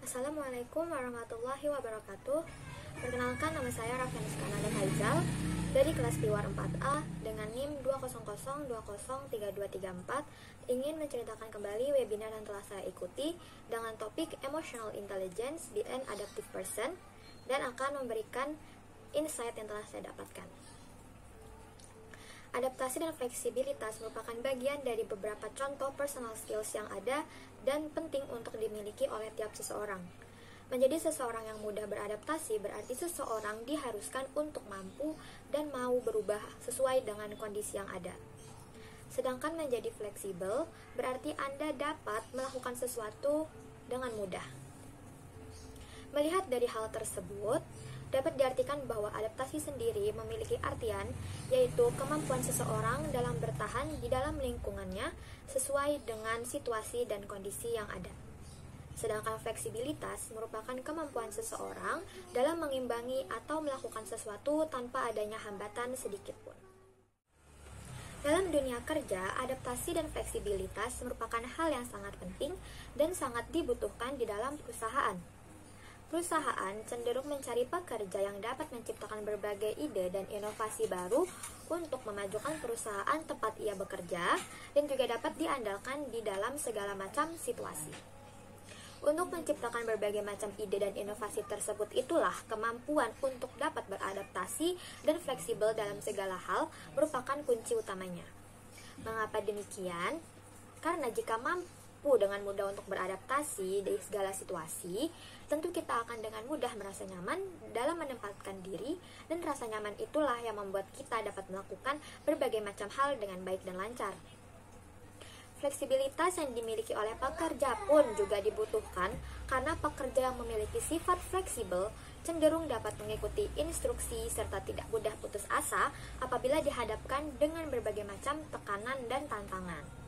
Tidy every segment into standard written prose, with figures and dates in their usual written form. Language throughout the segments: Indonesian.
Assalamualaikum warahmatullahi wabarakatuh. Perkenalkan, nama saya Raffianuska Nada Haizal dari kelas Piwar 4A dengan NIM 200203234, ingin menceritakan kembali webinar yang telah saya ikuti dengan topik Emotional Intelligence di an Adaptive Person dan akan memberikan insight yang telah saya dapatkan. Adaptasi dan fleksibilitas merupakan bagian dari beberapa contoh personal skills yang ada dan penting untuk dimiliki oleh tiap seseorang. Menjadi seseorang yang mudah beradaptasi berarti seseorang diharuskan untuk mampu dan mau berubah sesuai dengan kondisi yang ada. Sedangkan menjadi fleksibel berarti Anda dapat melakukan sesuatu dengan mudah. Melihat dari hal tersebut, dapat diartikan bahwa adaptasi sendiri memiliki artian, yaitu kemampuan seseorang dalam bertahan di dalam lingkungannya sesuai dengan situasi dan kondisi yang ada. Sedangkan fleksibilitas merupakan kemampuan seseorang dalam mengimbangi atau melakukan sesuatu tanpa adanya hambatan sedikitpun. Dalam dunia kerja, adaptasi dan fleksibilitas merupakan hal yang sangat penting dan sangat dibutuhkan di dalam perusahaan. Perusahaan cenderung mencari pekerja yang dapat menciptakan berbagai ide dan inovasi baru untuk memajukan perusahaan tempat ia bekerja dan juga dapat diandalkan di dalam segala macam situasi. Untuk menciptakan berbagai macam ide dan inovasi tersebut itulah kemampuan untuk dapat beradaptasi dan fleksibel dalam segala hal merupakan kunci utamanya. Mengapa demikian? Karena jika mampu dengan mudah untuk beradaptasi dari segala situasi, tentu kita akan dengan mudah merasa nyaman dalam menempatkan diri, dan rasa nyaman itulah yang membuat kita dapat melakukan berbagai macam hal dengan baik dan lancar. Fleksibilitas yang dimiliki oleh pekerja pun juga dibutuhkan karena pekerja yang memiliki sifat fleksibel cenderung dapat mengikuti instruksi serta tidak mudah putus asa apabila dihadapkan dengan berbagai macam tekanan dan tantangan.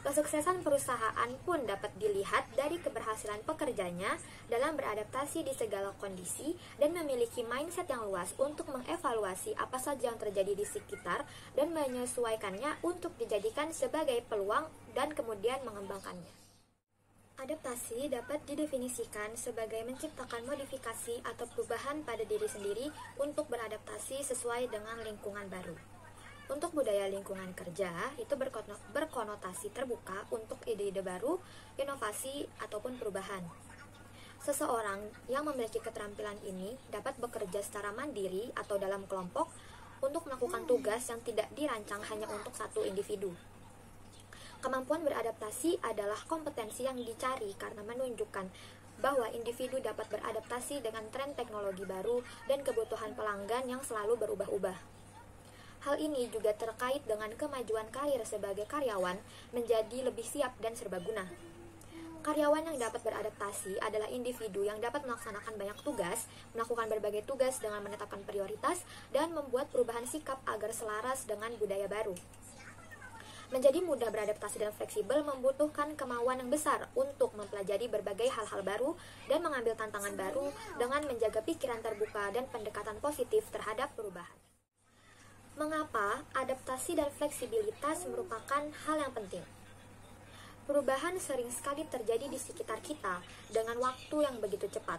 Kesuksesan perusahaan pun dapat dilihat dari keberhasilan pekerjanya dalam beradaptasi di segala kondisi dan memiliki mindset yang luas untuk mengevaluasi apa saja yang terjadi di sekitar dan menyesuaikannya untuk dijadikan sebagai peluang dan kemudian mengembangkannya. Adaptasi dapat didefinisikan sebagai menciptakan modifikasi atau perubahan pada diri sendiri untuk beradaptasi sesuai dengan lingkungan baru. Untuk budaya lingkungan kerja, itu berkonotasi terbuka untuk ide-ide baru, inovasi, ataupun perubahan. Seseorang yang memiliki keterampilan ini dapat bekerja secara mandiri atau dalam kelompok untuk melakukan tugas yang tidak dirancang hanya untuk satu individu. Kemampuan beradaptasi adalah kompetensi yang dicari karena menunjukkan bahwa individu dapat beradaptasi dengan tren teknologi baru dan kebutuhan pelanggan yang selalu berubah-ubah. Hal ini juga terkait dengan kemajuan karir sebagai karyawan menjadi lebih siap dan serbaguna. Karyawan yang dapat beradaptasi adalah individu yang dapat melaksanakan banyak tugas, melakukan berbagai tugas dengan menetapkan prioritas, dan membuat perubahan sikap agar selaras dengan budaya baru. Menjadi mudah beradaptasi dan fleksibel membutuhkan kemauan yang besar untuk mempelajari berbagai hal-hal baru dan mengambil tantangan baru dengan menjaga pikiran terbuka dan pendekatan positif terhadap perubahan. Mengapa adaptasi dan fleksibilitas merupakan hal yang penting? Perubahan sering sekali terjadi di sekitar kita dengan waktu yang begitu cepat.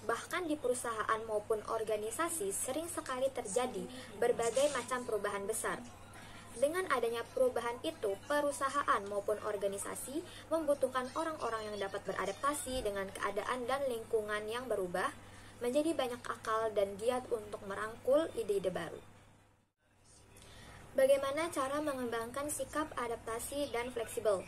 Bahkan di perusahaan maupun organisasi sering sekali terjadi berbagai macam perubahan besar. Dengan adanya perubahan itu, perusahaan maupun organisasi membutuhkan orang-orang yang dapat beradaptasi dengan keadaan dan lingkungan yang berubah, menjadi banyak akal dan giat untuk merangkul ide-ide baru. Bagaimana cara mengembangkan sikap adaptasi dan fleksibel?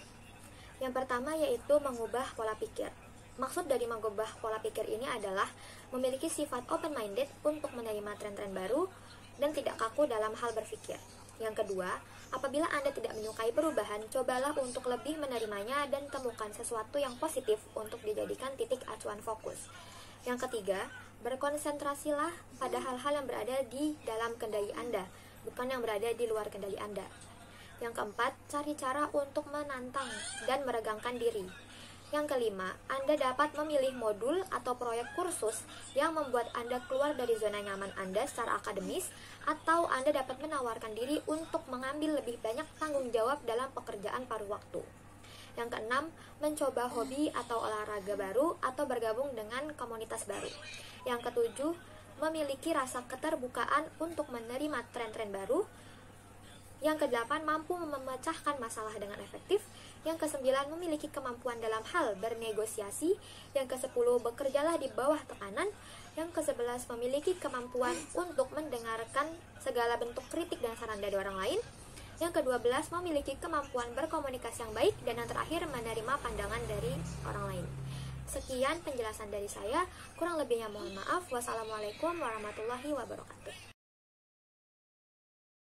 Yang pertama yaitu mengubah pola pikir. Maksud dari mengubah pola pikir ini adalah memiliki sifat open-minded untuk menerima tren-tren baru dan tidak kaku dalam hal berpikir. Yang kedua, apabila Anda tidak menyukai perubahan, cobalah untuk lebih menerimanya dan temukan sesuatu yang positif untuk dijadikan titik acuan fokus. Yang ketiga, berkonsentrasilah pada hal-hal yang berada di dalam kendali Anda, bukan yang berada di luar kendali Anda. Yang keempat, cari cara untuk menantang dan meregangkan diri. Yang kelima, Anda dapat memilih modul atau proyek kursus yang membuat Anda keluar dari zona nyaman Anda secara akademis, atau Anda dapat menawarkan diri untuk mengambil lebih banyak tanggung jawab dalam pekerjaan paruh waktu. Yang keenam, mencoba hobi atau olahraga baru atau bergabung dengan komunitas baru. Yang ketujuh, memiliki rasa keterbukaan untuk menerima tren-tren baru. Yang kedelapan, mampu memecahkan masalah dengan efektif. Yang kesembilan, memiliki kemampuan dalam hal bernegosiasi. Yang kesepuluh, bekerjalah di bawah tekanan. Yang kesebelas, memiliki kemampuan untuk mendengarkan segala bentuk kritik dan saran dari orang lain. Yang kedua belas, memiliki kemampuan berkomunikasi yang baik. Dan yang terakhir, menerima pandangan dari orang lain. Sekian penjelasan dari saya, kurang lebihnya mohon maaf. Wassalamualaikum warahmatullahi wabarakatuh.